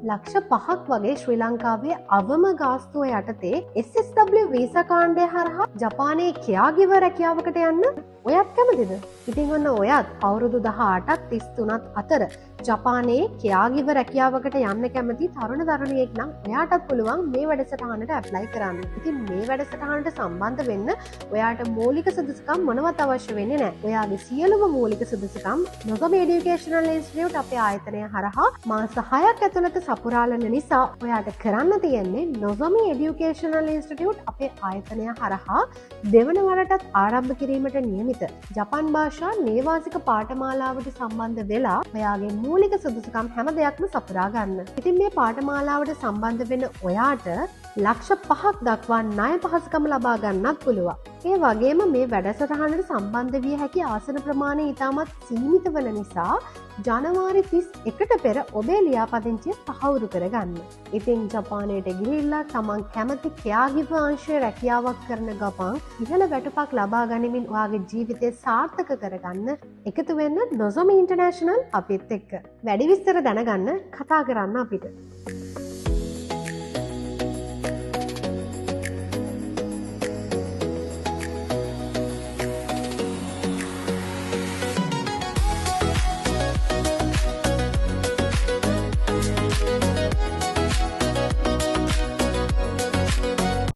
ලක්ෂ 5ක් වගේ ශ්‍රී ලංකාවේ අවම ගාස්තුව යටතේ SSW වීසා කාණ්ඩය හරහා ජපානයේ කෙයාගිව රැකියාවකට යන්න ඔයත් කැමතිද? ඉතින් ඔන්න ඔයත් අවුරුදු 18ත් 33ත් අතර ජපානයේ කෙයාගිව රැකියාවකට යන්න කැමති තරුණ තරුණියෙක් නම් ඔයාටත් පුළුවන් මේ වැඩසටහනට ඇප්ලයි කරන්න. ඉතින් මේ වැඩසටහනට සම්බන්ධ වෙන්න ඔයාට මූලික සුදුසුකම් මොනවත් අවශ්‍ය වෙන්නේ නැහැ. ඔයාගේ සියලුම මූලික සුදුසුකම් නොගම এডুকেෂනල් ඉන්ස්ටිටියුට් අපේ ආයතනය හරහා මාස 6ක් ඇතුළත සපුරාලන නිසා ඔයාට කරන්න තියෙන්නේ නොගම এডুকেෂනල් ඉන්ස්ටිටියුට් අපේ ආයතනය හරහා දෙවන වරටත් ආරම්භ කිරීමට නියමිත ජපන් භාෂා නේවාසික පාඨමාලාවට සම්බන්ධ වෙලා ඔයාගේ මූලික සුදුසුකම් හැම දෙයක්ම සපුරා ගන්න. ඉතින් මේ පාඨමාලාවට සම්බන්ධ වෙන ඔයාට ලක්ෂ 5ක් දක්වා ණය පහසුකම් ලබා ගන්නත් පුළුවන්. ඒ වගේම මේ වැඩසටහනට සම්බන්ධ විය හැකි ආසන ප්‍රමාණය ඉතාමත් සීමිත වන නිසා ජනවාරි 31ට පෙර ඔබේ ලියාපදිංචිය තහවුරු කරගන්න. ඉතින් ජපානයට ගිහිල්ලා තමන් කැමති කෙයාගිව අංශයේ රැකියාවක් කරන ගමන් ඉහළ වැටුපක් ලබා ගනිමින් ඔයාගේ ජීවිතය සාර්ථක කරගන්න එකතු වෙන්න නොසොමි ඉන්ටර්නැෂනල් අපිත් එක්ක. වැඩි විස්තර දැනගන්න කතා කරන්න අපිට.